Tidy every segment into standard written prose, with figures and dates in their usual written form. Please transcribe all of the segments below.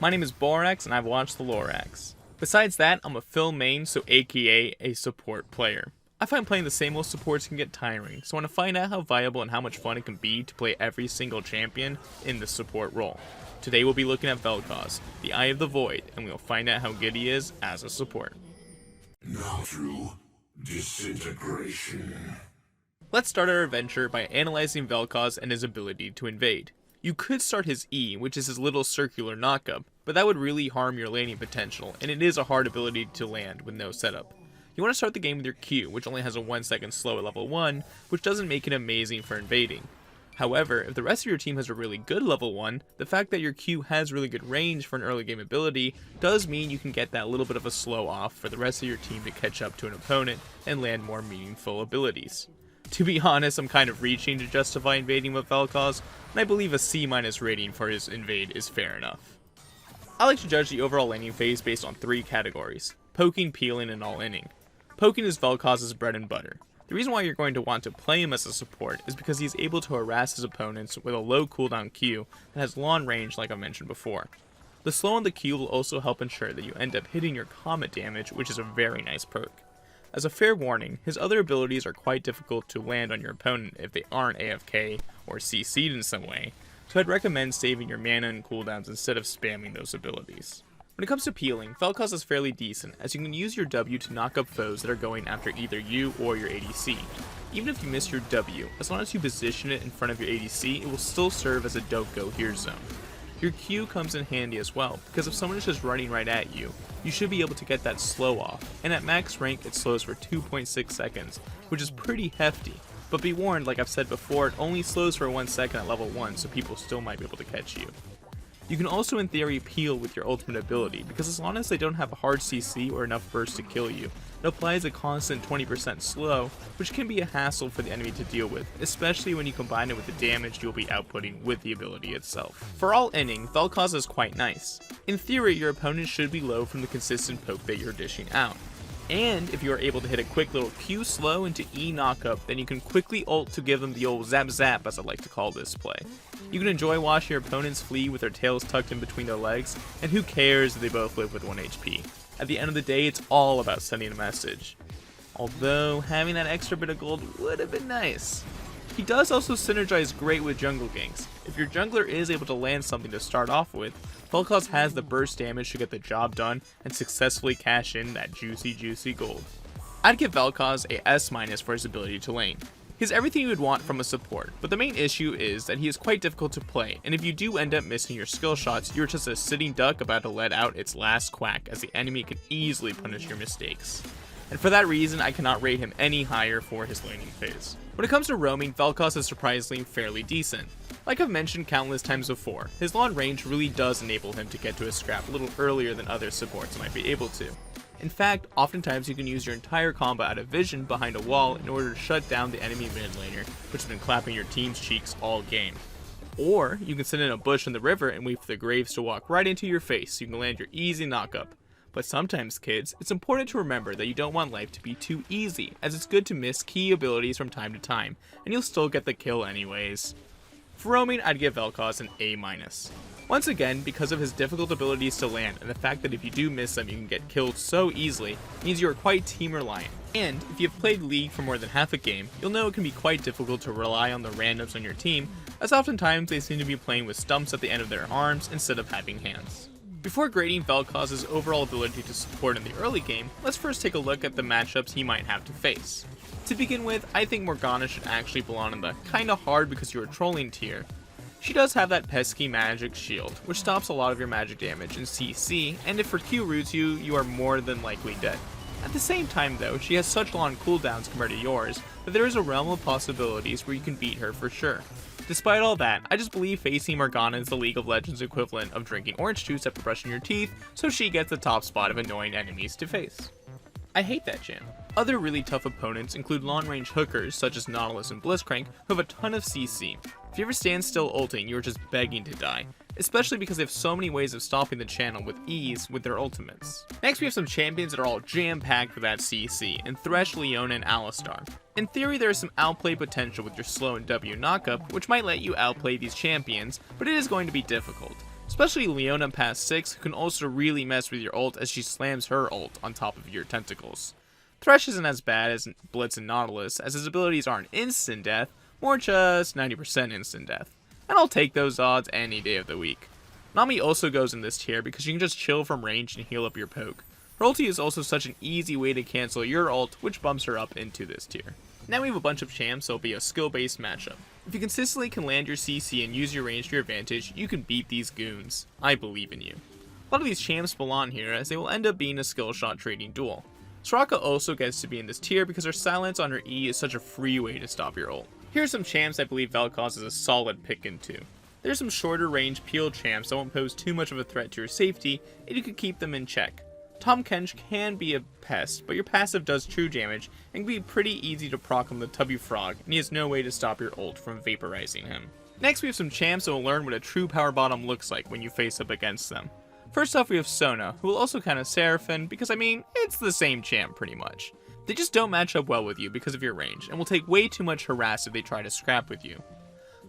My name is Borax and I've watched the Lorax. Besides that, I'm a Phil main, so aka a support player. I find playing the same old supports can get tiring, so I want to find out how viable and how much fun it can be to play every single champion in the support role. Today we'll be looking at Velkoz, the Eye of the Void, and we'll find out how good he is as a support. Now through disintegration. Let's start our adventure by analyzing Velkoz and his ability to invade. You could start his E, which is his little circular knockup, but that would really harm your laning potential, and it is a hard ability to land with no setup. You want to start the game with your Q, which only has a 1 second slow at level 1, which doesn't make it amazing for invading. However, if the rest of your team has a really good level 1, the fact that your Q has really good range for an early game ability does mean you can get that little bit of a slow off for the rest of your team to catch up to an opponent and land more meaningful abilities. To be honest, I'm kind of reaching to justify invading with Velkoz, and I believe a C- rating for his invade is fair enough. I like to judge the overall laning phase based on 3 categories: poking, peeling, and all-inning. Poking is Velkoz's bread and butter. The reason why you're going to want to play him as a support is because he's able to harass his opponents with a low cooldown Q that has long range like I mentioned before. The slow on the Q will also help ensure that you end up hitting your comet damage, which is a very nice perk. As a fair warning, his other abilities are quite difficult to land on your opponent if they aren't AFK or CC'd in some way, so I'd recommend saving your mana and cooldowns instead of spamming those abilities. When it comes to peeling, Velkoz is fairly decent, as you can use your W to knock up foes that are going after either you or your ADC. Even if you miss your W, as long as you position it in front of your ADC, it will still serve as a don't go here zone. Your Q comes in handy as well, because if someone is just running right at you, you should be able to get that slow off, and at max rank it slows for 2.6 seconds, which is pretty hefty. But be warned, like I've said before, it only slows for 1 second at level 1, so people still might be able to catch you. You can also in theory peel with your ultimate ability, because as long as they don't have a hard CC or enough burst to kill you, it applies a constant 20% slow, which can be a hassle for the enemy to deal with, especially when you combine it with the damage you'll be outputting with the ability itself. For all inning, Velkoz is quite nice. In theory, your opponent should be low from the consistent poke that you're dishing out. And if you are able to hit a quick little Q slow into E knockup, then you can quickly ult to give them the old zap zap, as I like to call this play. You can enjoy watching your opponents flee with their tails tucked in between their legs, and who cares if they both live with 1 HP. At the end of the day, it's all about sending a message. Although, having that extra bit of gold would have been nice. He does also synergize great with jungle ganks. If your jungler is able to land something to start off with, Velkoz has the burst damage to get the job done and successfully cash in that juicy gold. I'd give Velkoz a S- for his ability to lane. He's everything you would want from a support, but the main issue is that he is quite difficult to play, and if you do end up missing your skill shots, you're just a sitting duck about to let out its last quack, as the enemy can easily punish your mistakes. And for that reason, I cannot rate him any higher for his laning phase. When it comes to roaming, Velkoz is surprisingly fairly decent. Like I've mentioned countless times before, his long range really does enable him to get to his scrap a little earlier than other supports might be able to. In fact, oftentimes you can use your entire combo out of vision behind a wall in order to shut down the enemy mid laner, which has been clapping your team's cheeks all game. Or, you can sit in a bush in the river and wait for the Graves to walk right into your face so you can land your easy knockup. But sometimes, kids, it's important to remember that you don't want life to be too easy, as it's good to miss key abilities from time to time, and you'll still get the kill anyways. For roaming, I'd give Velkoz an A-. Once again, because of his difficult abilities to land, and the fact that if you do miss them you can get killed so easily, means you are quite team reliant. And, if you've played League for more than half a game, you'll know it can be quite difficult to rely on the randoms on your team, as oftentimes they seem to be playing with stumps at the end of their arms instead of having hands. Before grading Velkoz's overall ability to support in the early game, let's first take a look at the matchups he might have to face. To begin with, I think Morgana should actually belong in the kinda hard because you're trolling tier. She does have that pesky magic shield, which stops a lot of your magic damage in CC, and if her Q roots you, you are more than likely dead. At the same time though, she has such long cooldowns compared to yours, that there is a realm of possibilities where you can beat her for sure. Despite all that, I just believe facing Morgana is the League of Legends equivalent of drinking orange juice after brushing your teeth, so she gets the top spot of annoying enemies to face. I hate that jam. Other really tough opponents include long-range hookers such as Nautilus and Blitzcrank who have a ton of CC. If you ever stand still ulting, you're just begging to die, especially because they have so many ways of stopping the channel with ease with their ultimates. Next we have some champions that are all jam-packed with that CC, in Thresh, Leona, and Alistar. In theory there is some outplay potential with your slow and W knockup, which might let you outplay these champions, but it is going to be difficult, especially Leona past 6, who can also really mess with your ult as she slams her ult on top of your tentacles. Thresh isn't as bad as Blitz and Nautilus, as his abilities aren't instant death, more just 90% instant death, and I'll take those odds any day of the week. Nami also goes in this tier because she can just chill from range and heal up your poke. Her ulti is also such an easy way to cancel your ult, which bumps her up into this tier. Now we have a bunch of champs, so it'll be a skill-based matchup. If you consistently can land your CC and use your range to your advantage, you can beat these goons. I believe in you. A lot of these champs belong here, as they will end up being a skill shot trading duel. Soraka also gets to be in this tier because her silence on her E is such a free way to stop your ult. Here are some champs I believe Velkoz is a solid pick into. There's some shorter range peel champs that won't pose too much of a threat to your safety, and you can keep them in check. Tahm Kench can be a pest, but your passive does true damage, and can be pretty easy to proc on the Tubby Frog, and he has no way to stop your ult from vaporizing him. Next we have some champs that will learn what a true power bottom looks like when you face up against them. First off we have Sona, who will also kind of Seraphim, because I mean, it's the same champ pretty much. They just don't match up well with you because of your range, and will take way too much harass if they try to scrap with you.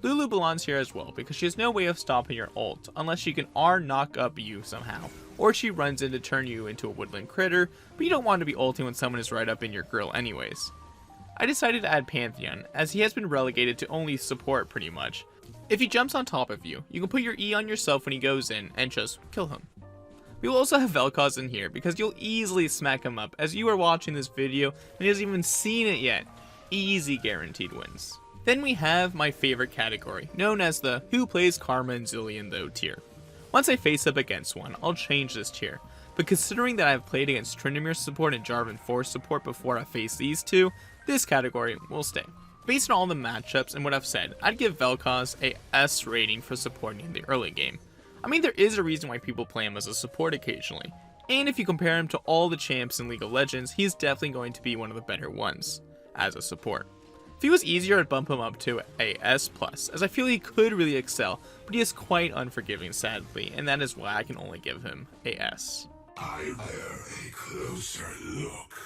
Lulu belongs here as well, because she has no way of stopping your ult, unless she can R knock up you somehow, or she runs in to turn you into a woodland critter, but you don't want to be ulting when someone is right up in your grill anyways. I decided to add Pantheon, as he has been relegated to only support pretty much. If he jumps on top of you, you can put your E on yourself when he goes in, and just kill him. We will also have Velkoz in here, because you'll easily smack him up, as you are watching this video, and he hasn't even seen it yet. Easy guaranteed wins. Then we have my favorite category, known as the Who Plays Karma and Zilean Though tier. Once I face up against one, I'll change this tier, but considering that I've played against Tryndamere support and Jarvan Force support before I face these two, this category will stay. Based on all the matchups and what I've said, I'd give Velkoz a S rating for supporting in the early game. I mean, there is a reason why people play him as a support occasionally, and if you compare him to all the champs in League of Legends, he's definitely going to be one of the better ones as a support. If he was easier, I'd bump him up to a S+, as I feel he could really excel, but he is quite unforgiving sadly, and that is why I can only give him a S. I wear a closer look.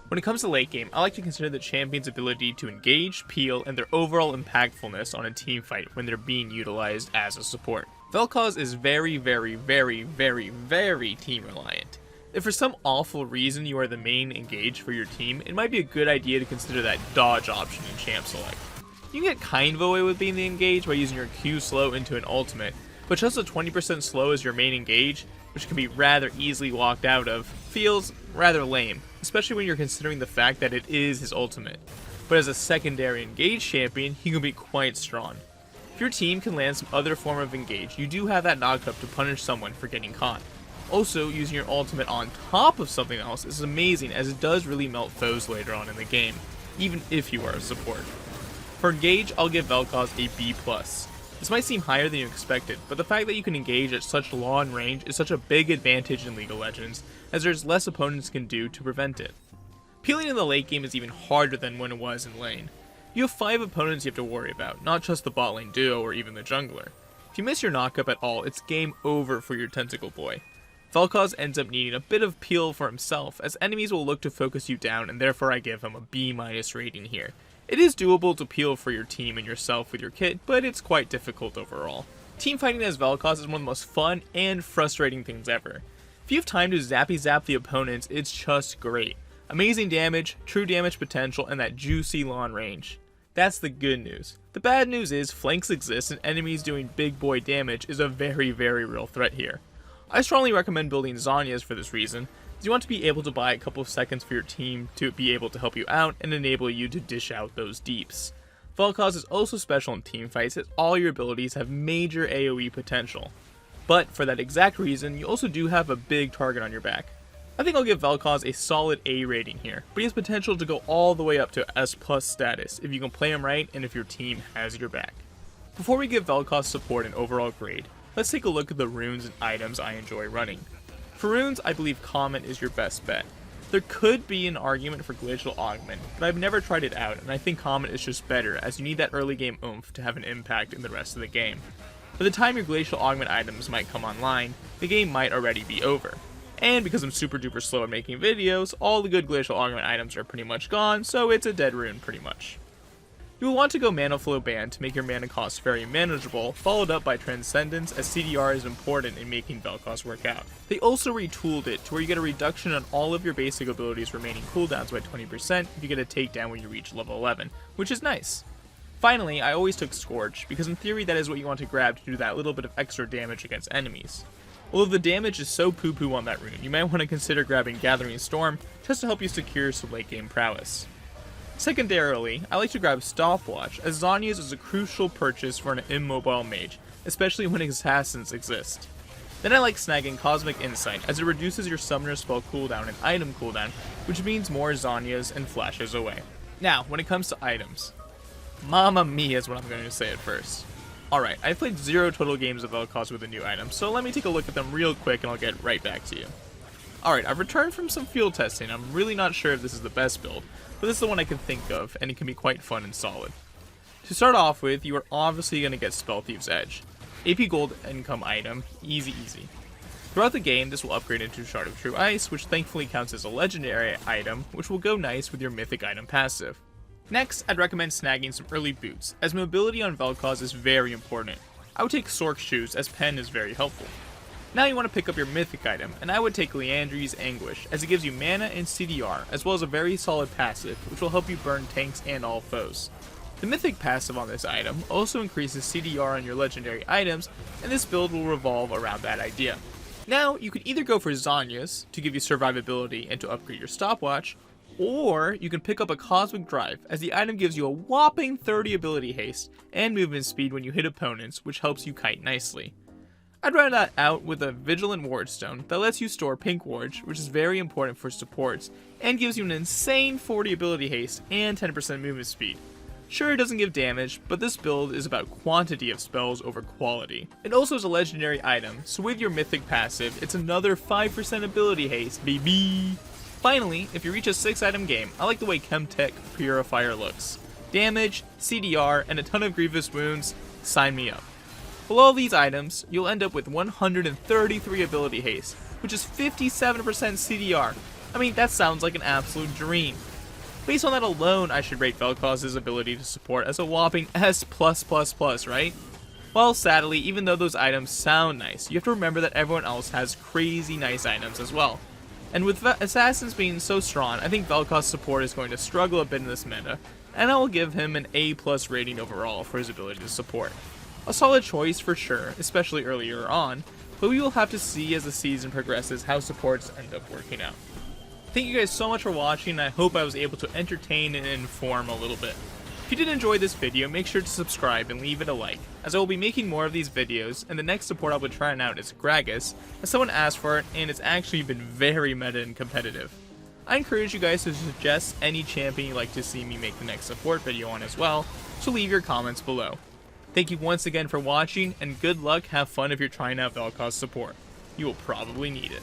When it comes to late game, I like to consider the champion's ability to engage, peel, and their overall impactfulness on a team fight when they're being utilized as a support. Velkoz is very team reliant. If for some awful reason you are the main engage for your team, it might be a good idea to consider that dodge option in champ select. You can get kind of away with being the engage by using your Q slow into an ultimate, but just a 20% slow as your main engage, which can be rather easily walked out of, feels rather lame, especially when you're considering the fact that it is his ultimate. But as a secondary engage champion, he can be quite strong. If your team can land some other form of engage, you do have that knockup to punish someone for getting caught. Also, using your ultimate on top of something else is amazing, as it does really melt foes later on in the game, even if you are a support. For engage, I'll give Velkoz a B+. This might seem higher than you expected, but the fact that you can engage at such long range is such a big advantage in League of Legends, as there's less opponents can do to prevent it. Peeling in the late game is even harder than when it was in lane. You have 5 opponents you have to worry about, not just the bot lane duo or even the jungler. If you miss your knockup at all, it's game over for your tentacle boy. Velkoz ends up needing a bit of peel for himself, as enemies will look to focus you down, and therefore I give him a B- rating here. It is doable to peel for your team and yourself with your kit, but it's quite difficult overall. Teamfighting as Velkoz is one of the most fun and frustrating things ever. If you have time to zappy zap the opponents, it's just great. Amazing damage, true damage potential, and that juicy long range. That's the good news. The bad news is flanks exist and enemies doing big boy damage is a very real threat here. I strongly recommend building Zhonya's for this reason, as you want to be able to buy a couple of seconds for your team to be able to help you out and enable you to dish out those deeps. Velkoz is also special in teamfights as all your abilities have major AoE potential. But for that exact reason, you also do have a big target on your back. I think I'll give Velkoz a solid A rating here, but he has potential to go all the way up to S+ status if you can play him right and if your team has your back. Before we give Velkoz support and overall grade, let's take a look at the runes and items I enjoy running. For runes, I believe Comet is your best bet. There could be an argument for Glacial Augment, but I've never tried it out, and I think Comet is just better, as you need that early game oomph to have an impact in the rest of the game. By the time your Glacial Augment items might come online, the game might already be over. And because I'm super duper slow at making videos, all the good Glacial Augment items are pretty much gone, so it's a dead rune pretty much. You will want to go Mana Flow Band to make your mana cost very manageable, followed up by Transcendence, as CDR is important in making Velkoz work out. They also retooled it to where you get a reduction on all of your basic abilities' remaining cooldowns by 20% if you get a takedown when you reach level 11, which is nice. Finally, I always took Scorch, because in theory that is what you want to grab to do that little bit of extra damage against enemies. Although the damage is so poo-poo on that rune, you might want to consider grabbing Gathering Storm just to help you secure some late game prowess. Secondarily, I like to grab Stopwatch, as Zhonya's is a crucial purchase for an immobile mage, especially when assassins exist. Then I like snagging Cosmic Insight, as it reduces your summoner spell cooldown and item cooldown, which means more Zhonya's and flashes away. Now, when it comes to items, Mamma Mia is what I'm going to say at first. Alright, I've played 0 total games of Velkoz with a new item, so let me take a look at them real quick and I'll get right back to you. Alright, I've returned from some field testing. I'm really not sure if this is the best build, but this is the one I can think of, and it can be quite fun and solid. To start off with, you are obviously going to get Spell Thief's Edge. AP Gold income item, easy. Throughout the game, this will upgrade into Shard of True Ice, which thankfully counts as a legendary item, which will go nice with your mythic item passive. Next, I'd recommend snagging some early boots, as mobility on Velkoz is very important. I would take Sork Shoes, as Pen is very helpful. Now you want to pick up your mythic item, and I would take Liandry's Anguish, as it gives you mana and CDR, as well as a very solid passive, which will help you burn tanks and all foes. The mythic passive on this item also increases CDR on your legendary items, and this build will revolve around that idea. Now, you could either go for Zhonya's, to give you survivability and to upgrade your stopwatch, or you can pick up a Cosmic Drive, as the item gives you a whopping 30 ability haste and movement speed when you hit opponents, which helps you kite nicely. I'd round that out with a Vigilant Wardstone that lets you store Pink Wards, which is very important for supports, and gives you an insane 40 ability haste and 10% movement speed. Sure, it doesn't give damage, but this build is about quantity of spells over quality. It also is a legendary item, so with your mythic passive, it's another 5% ability haste, baby! Finally, if you reach a 6-item game, I like the way Chemtech Purifier looks. Damage, CDR, and a ton of grievous wounds, sign me up. With all these items, you'll end up with 133 ability haste, which is 57% CDR. I mean, that sounds like an absolute dream. Based on that alone, I should rate Velkoz's ability to support as a whopping S+++, right? Well, sadly, even though those items sound nice, you have to remember that everyone else has crazy nice items as well. And with assassins being so strong, I think Velkoz's support is going to struggle a bit in this meta, and I will give him an A+ rating overall for his ability to support. A solid choice for sure, especially earlier on, but we will have to see as the season progresses how supports end up working out. Thank you guys so much for watching, and I hope I was able to entertain and inform a little bit. If you did enjoy this video, make sure to subscribe and leave it a like, as I will be making more of these videos, and the next support I'll be trying out is Gragas, as someone asked for it, and it's actually been very meta and competitive. I encourage you guys to suggest any champion you'd like to see me make the next support video on as well, so leave your comments below. Thank you once again for watching, and good luck, have fun if you're trying out Velkoz support. You will probably need it.